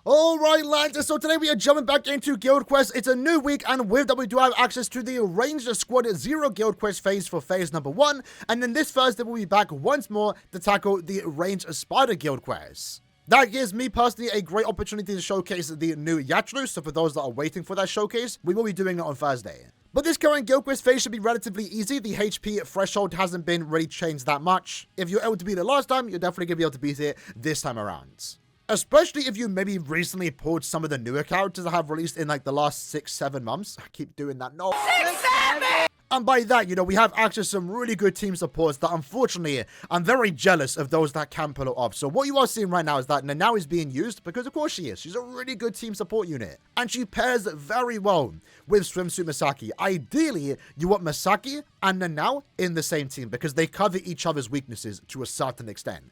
Alright lads, so today we are jumping back into Guild Quest. It's a new week, and with that we do have access to the Ranger Squad 0 Guild Quest phase for phase number 1. And then this Thursday we'll be back once more to tackle the Range Spider Guild Quest. That gives me personally a great opportunity to showcase the new Yatru, so for those that are waiting for that showcase, we will be doing it on Thursday. But this current Guild Quest phase should be relatively easy. The HP threshold hasn't been really changed that much. If you're able to beat it last time, you're definitely going to be able to beat it this time around. Especially if you maybe recently pulled some of the newer characters that have released in like the last 6-7 months. I keep doing that. No. 6-7! And by that, you know, we have access to some really good team supports that unfortunately, I'm very jealous of those that can pull it off. So what you are seeing right now is that Nanao is being used because of course she is. She's a really good team support unit. And she pairs very well with Swimsuit Misaki. Ideally, you want Misaki and Nanao in the same team because they cover each other's weaknesses to a certain extent.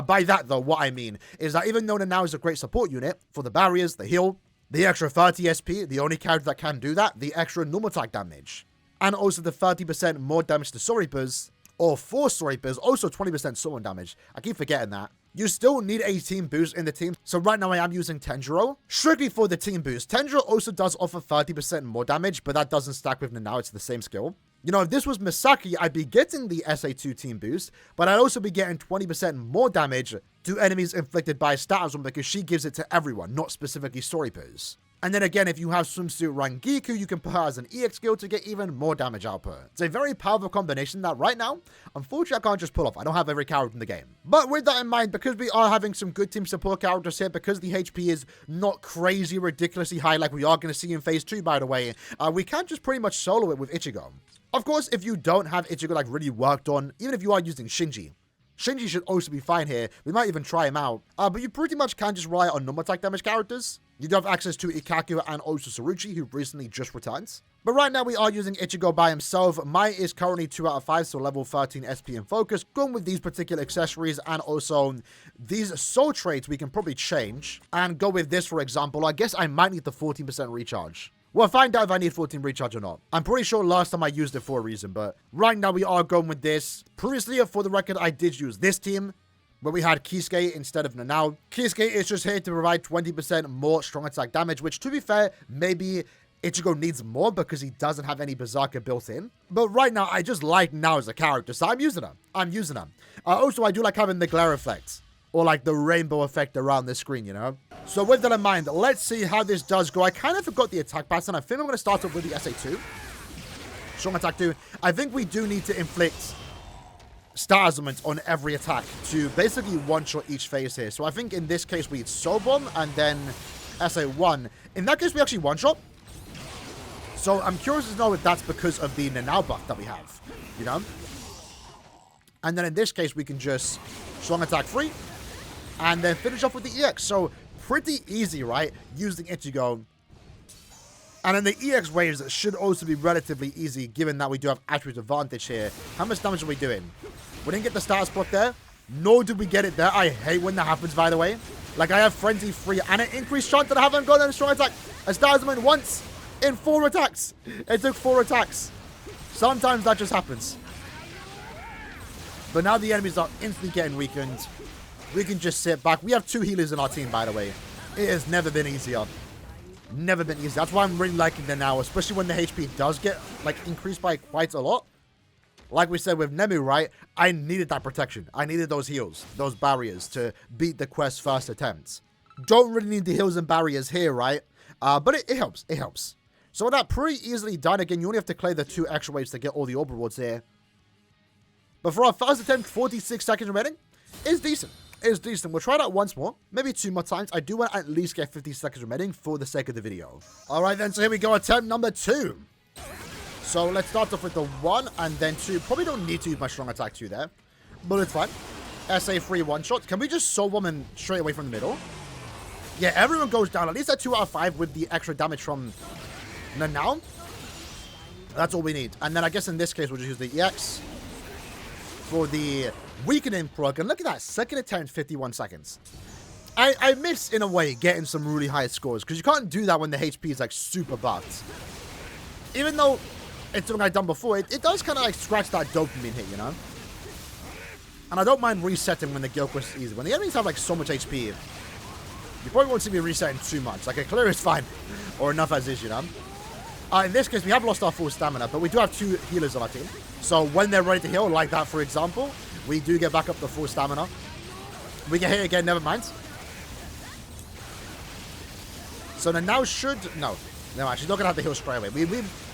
By that though, what I mean is that even though Nanao is a great support unit for the barriers, the heal, the extra 30 SP, the only character that can do that, the extra normal attack damage, and also the 30% more damage to Soripers, or for Soripers, also 20% summon damage. I keep forgetting that. You still need a team boost in the team. So right now I am using Tenjiro, strictly for the team boost. Tenjiro also does offer 30% more damage, but that doesn't stack with Nanao, it's the same skill. You know, if this was Misaki, I'd be getting the SA2 team boost, but I'd also be getting 20% more damage to enemies inflicted by Status One because she gives it to everyone, not specifically Soripers. And then again, if you have Swimsuit Rangiku, you can put her as an EX skill to get even more damage output. It's a very powerful combination that right now, unfortunately, I can't just pull off. I don't have every character in the game. But with that in mind, because we are having some good team support characters here, because the HP is not crazy, ridiculously high like we are going to see in Phase 2, by the way, we can just pretty much solo it with Ichigo. Of course, if you don't have Ichigo like really worked on, even if you are using Shinji should also be fine here. We might even try him out. But you pretty much can just rely on normal attack damage characters. You do have access to Ikaku and also Saruchi, who recently just returned. But right now we are using Ichigo by himself. Mai is currently 2 out of 5, so level 13 SP and focus. Going with these particular accessories and also these soul traits we can probably change. And go with this, for example. I guess I might need the 14% recharge. We'll find out if I need 14 recharge or not. I'm pretty sure last time I used it for a reason, but right now we are going with this. Previously, for the record, I did use this team, where we had Kisuke instead of Nanao. Kisuke is just here to provide 20% more strong attack damage, which to be fair, maybe Ichigo needs more because he doesn't have any Berserker built in. But right now, I just like Nanao as a character, so I'm using her. Also, I do like having the glare effect, or like the rainbow effect around the screen, you know? So with that in mind, let's see how this does go. I kind of forgot the attack pattern. I think I'm going to start off with the SA2. Strong attack 2. I think we do need to inflict status elements on every attack to basically one-shot each phase here. So I think in this case, we need Soul Bomb and then SA1. In that case, we actually one-shot. So I'm curious to know if that's because of the Nanao buff that we have, you know? And then in this case, we can just strong attack 3 and then finish off with the EX. So pretty easy, right? Using Ichigo. And then the EX waves should also be relatively easy, given that we do have attribute advantage here. How much damage are we doing? We didn't get the status spot there, nor did we get it there. I hate when that happens, by the way. Like, I have Frenzy 3 and an increased chance that I haven't gotten a strong attack. A status moment once in 4 attacks. It took 4 attacks. Sometimes that just happens. But now the enemies are instantly getting weakened. We can just sit back. We have 2 healers in our team, by the way. It has never been easier. Never been easy. That's why I'm really liking them now, especially when the HP does get, like, increased by quite a lot. Like we said with Nemu, right? I needed that protection. I needed those heals, those barriers to beat the quest's first attempts. Don't really need the heals and barriers here, right? But it helps. It helps. So with that pretty easily done, again, you only have to clear the 2 extra waves to get all the orb rewards here. But for our first attempt, 46 seconds remaining is decent. It's decent. We'll try that once more. Maybe 2 more times. I do want to at least get 50 seconds remaining for the sake of the video. Alright then, so here we go. Attempt number 2. So let's start off with the 1 and then 2. Probably don't need to use my strong attack 2 there. But it's fine. SA3 one-shot. Can we just Soul Woman straight away from the middle? Yeah, everyone goes down. At least at 2 out of 5 with the extra damage from Nanao. That's all we need. And then I guess in this case, we'll just use the EX for the weakening proc. And look at that, second attempt, 51 seconds. I miss, in a way, getting some really high scores, because you can't do that when the HP is, like, super buffed. Even though it's something I've done before, it does kind of, like, scratch that dopamine hit, you know? And I don't mind resetting when the Guild Quest is easy. When the enemies have, like, so much HP, You probably won't see me resetting too much. Like, a clear is fine. Or enough as is, you know? In this case, we have lost our full stamina, but we do have 2 healers on our team. So when they're ready to heal, like that, for example, we do get back up to full stamina. We get hit again, never mind. So then now should... No, she's not going to have to heal straight away. We've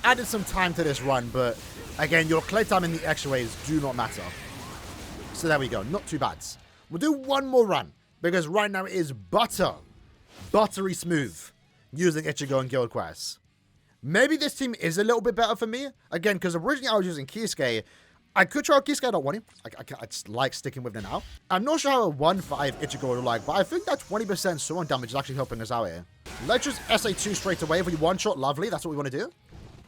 added some time to this run, but again, your clear time in the extra waves do not matter. So there we go. Not too bad. We'll do one more run, because right now it is buttery smooth using Ichigo and Guild Quest. Maybe this team is a little bit better for me. Again, because originally I was using Kisuke. I could try out Kisuke, I don't want him. I just like sticking with him now. I'm not sure how a 1-5 Ichigo would like, but I think that 20% summon damage is actually helping us out here. Let's just SA2 straight away. If we one-shot, lovely. That's what we want to do.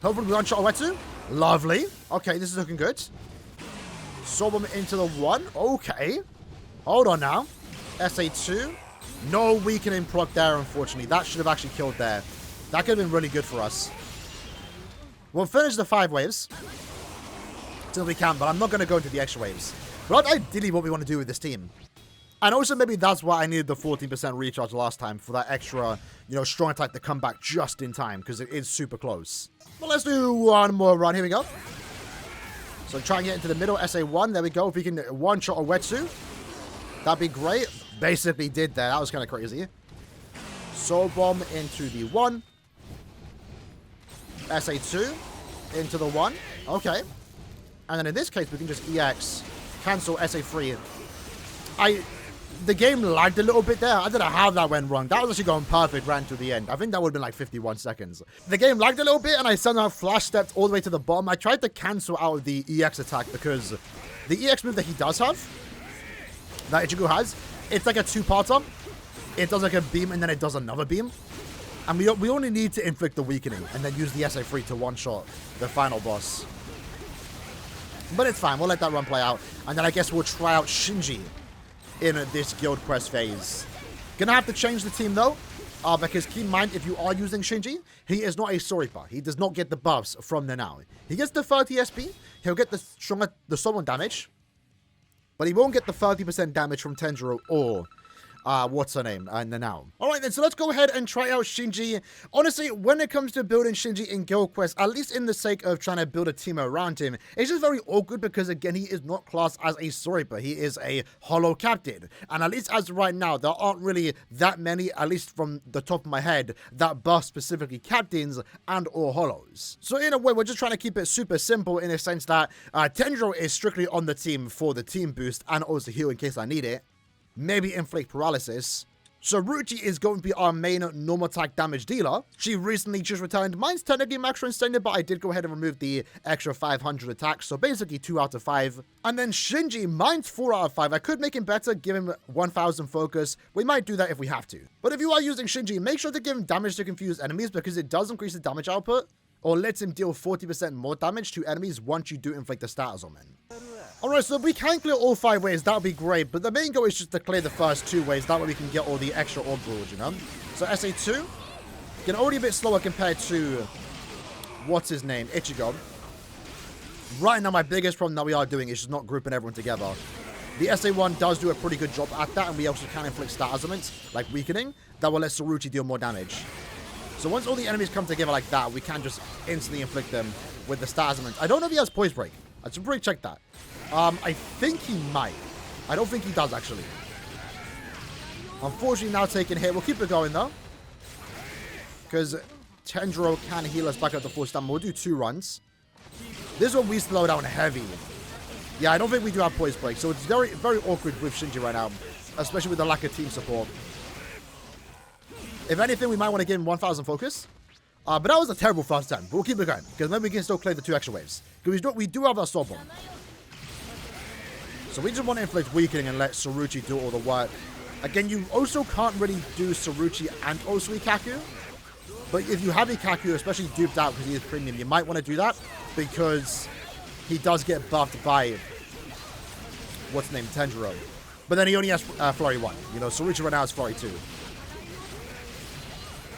Hopefully we one-shot Uetsu. Lovely. Okay, this is looking good. Soul Bomb into the 1. Okay. Hold on now. SA2. No weakening proc there, unfortunately. That should have actually killed there. That could have been really good for us. We'll finish the 5 waves. Till we can, but I'm not going to go into the extra waves. But that's ideally what we want to do with this team. And also maybe that's why I needed the 14% recharge last time. For that extra, strong attack to come back just in time. Because it is super close. But let's do one more run. Here we go. So try and get into the middle. SA1. There we go. If we can one-shot Uetsu, that'd be great. Basically did there. That was kind of crazy. Soul Bomb into the 1. SA2 into the 1. Okay. And then in this case, we can just EX, cancel SA3. The game lagged a little bit there. I don't know how that went wrong. That was actually going perfect right to the end. I think that would have been like 51 seconds. The game lagged a little bit, and I somehow flash stepped all the way to the bottom. I tried to cancel out the EX attack because the EX move that he does have, that Ichigo has, it's like a 2-parter. It does like a beam, and then it does another beam. And we only need to inflict the weakening, and then use the SA3 to one-shot the final boss. But it's fine. We'll let that run play out. And then I guess we'll try out Shinji in this Guild Quest phase. Gonna have to change the team, though. Because keep in mind, if you are using Shinji, he is not a Soripa. He does not get the buffs from the now. He gets the 30 SP. He'll get the summon damage. But he won't get the 30% damage from Tenjiro or... what's her name? Nanao. Alright then, so let's go ahead and try out Shinji. Honestly, when it comes to building Shinji in Guild Quest, at least in the sake of trying to build a team around him, it's just very awkward because, again, he is not classed as a Soripa. He is a Hollow Captain. And at least as of right now, there aren't really that many, at least from the top of my head, that buff specifically Captains and or Hollows. So in a way, we're just trying to keep it super simple in a sense that Tenjiro is strictly on the team for the team boost and also heal in case I need it. Maybe inflict paralysis. Saruchi is going to be our main normal attack damage dealer. She recently just returned. Mine's technically max extended, but I did go ahead and remove the extra 500 attacks, so basically 2 out of 5. And then Shinji, mine's 4 out of 5. I could make him better, give him 1000 focus. We might do that if we have to. But if you are using Shinji, make sure to give him damage to confuse enemies because it does increase the damage output, or lets him deal 40% more damage to enemies once you do inflict the status on them. Alright, so if we can clear all 5 waves, that would be great, but the main goal is just to clear the first 2 waves, that way we can get all the extra orb rules, So SA2, getting already a bit slower compared to, what's his name, Ichigo. Right now, my biggest problem that we are doing is just not grouping everyone together. The SA1 does do a pretty good job at that, and we also can inflict status elements, like weakening, that will let Saruchi deal more damage. So once all the enemies come together like that, we can just instantly inflict them with the status elements. I don't know if he has Poise Break. I should probably check that. I think he might. I don't think he does, actually. Unfortunately, now taking a hit. We'll keep it going, though. Because Tenjiro can heal us back up to full stamina. We'll do 2 runs. This one we slow down heavy. Yeah, I don't think we do have Poise Break. So it's very, very awkward with Shinji right now. Especially with the lack of team support. If anything, we might want to give him 1000 focus. But that was a terrible first attempt. But we'll keep it going. Because maybe we can still clear the 2 extra waves. Because we do have our Soul Bomb. So we just want to inflict weakening and let Saruchi do all the work. Again, you also can't really do Saruchi and also Ikaku. But if you have Ikaku, especially duped out because he is premium, you might want to do that. Because he does get buffed by, what's the name, Tenjiro. But then he only has Flurry 1. Saruchi right now has Flurry 2.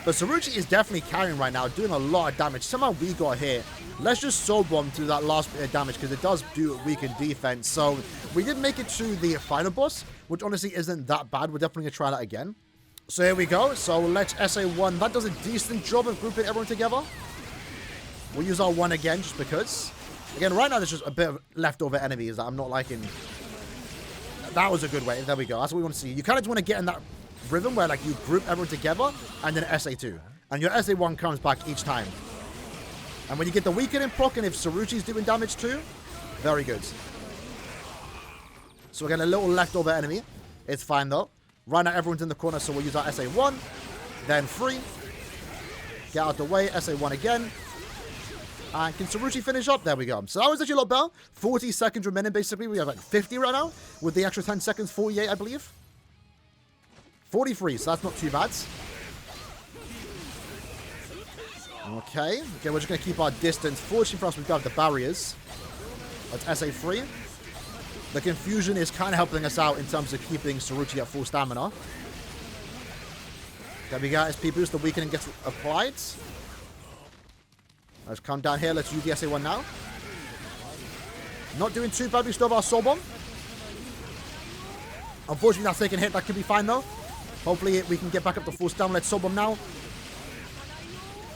But Saruchi is definitely carrying right now, doing a lot of damage. Somehow we got hit. Let's just Soul Bomb to that last bit of damage because it does do weaken defense. So we did make it to the final boss, which honestly isn't that bad. We're definitely going to try that again. So here we go. So let's SA1. That does a decent job of grouping everyone together. We'll use our 1 again just because. Again, right now there's just a bit of leftover enemies that I'm not liking. That was a good way. There we go. That's what we want to see. You kind of just want to get in that rhythm where like you group everyone together and then SA2. And your SA1 comes back each time. And when you get the weakening proc and if Saruchi's doing damage too, very good. So we're getting a little leftover enemy. It's fine though. Right now everyone's in the corner, so we'll use our SA1. Then 3. Get out the way. SA1 again. And can Saruchi finish up? There we go. So that was actually a lot better. 40 seconds remaining, basically. We have like 50 right now. With the extra 10 seconds, 48, I believe. 43, so that's not too bad. Okay, we're just going to keep our distance. Fortunately for us, we've got the barriers. That's SA3. The confusion is kind of helping us out in terms of keeping Saruchi at full stamina. There we go. SP boost, the weakening gets applied. Let's come down here. Let's use the SA1 now. Not doing too bad. We still have our Soul Bomb. Unfortunately, that's taking a hit. That could be fine, though. Hopefully, we can get back up to full stamina. Let's Soul Bomb now.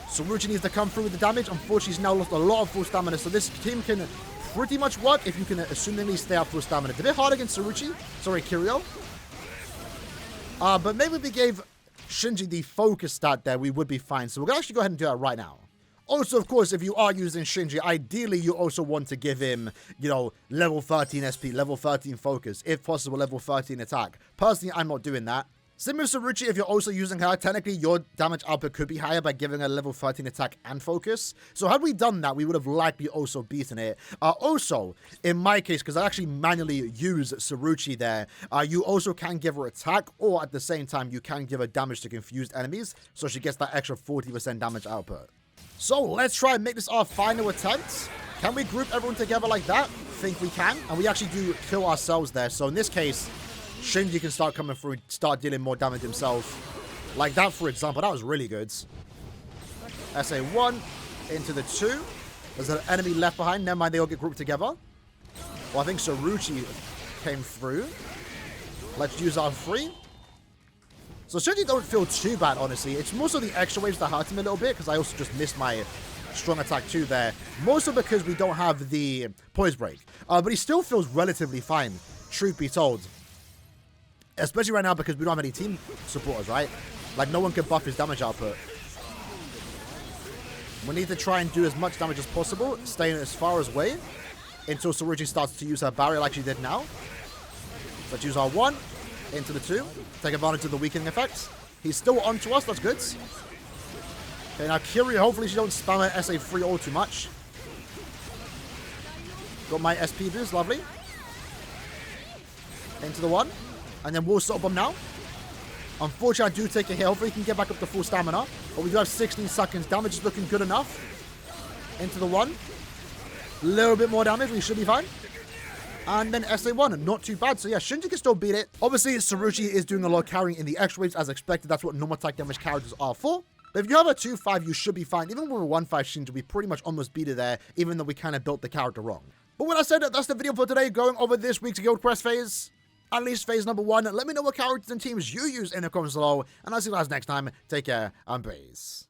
Saruchi needs to come through with the damage. Unfortunately, he's now lost a lot of full stamina. So this team can pretty much work if you can assumingly stay at full stamina. It's a bit hard against Saruchi. Sorry, Kiryu. But maybe if we gave Shinji the focus stat there, we would be fine. So we're going to actually go ahead and do that right now. Also, of course, if you are using Shinji, ideally you also want to give him, you know, level 13 SP, level 13 focus, if possible, level 13 attack. Personally, I'm not doing that. Same with Saruchi, if you're also using her, technically your damage output could be higher by giving her level 13 attack and focus. So had we done that, we would have likely also beaten it. Also, in my case, because I actually manually use Saruchi there, you also can give her attack, or at the same time, you can give her damage to confused enemies, so she gets that extra 40% damage output. So let's try and make this our final attempt. Can we group everyone together like that? Think we can. And we actually do kill ourselves there. So in this case, Shinji can start coming through, start dealing more damage himself. Like that, for example. That was really good. SA1 into the 2. There's an enemy left behind. Never mind, they all get grouped together. Well, I think Saruchi came through. Let's use our 3. So Shinji don't feel too bad, honestly. It's more so the extra waves that hurt him a little bit, because I also just missed my strong attack too there. Mostly because we don't have the poise break. But he still feels relatively fine, truth be told. Especially right now because we don't have any team supporters, right? Like, no one can buff his damage output. We need to try and do as much damage as possible, staying as far away until Saruchi starts to use her barrier like she did now. Let's use our 1 into the 2. Take advantage of the weakening effects. He's still onto us. That's good. Okay, now Kiryu, hopefully she don't spam her SA3 all too much. Got my SP boost. Lovely. Into the 1. And then we'll Soul Bomb now. Unfortunately, I do take a hit. Hopefully, he can get back up to full stamina. But we do have 16 seconds. Damage is looking good enough. Into the 1. A little bit more damage. We should be fine. And then SA1. Not too bad. So, yeah, Shinji can still beat it. Obviously, Saruchi is doing a lot of carrying in the extra waves as expected. That's what normal attack damage characters are for. But if you have a 2-5, you should be fine. Even with a 1-5 Shinji, we pretty much almost beat it there, even though we kind of built the character wrong. But when I said that, that's the video for today, going over this week's Guild Quest phase. At least phase number 1. Let me know what characters and teams you use in the comments below. And I'll see you guys next time. Take care and peace.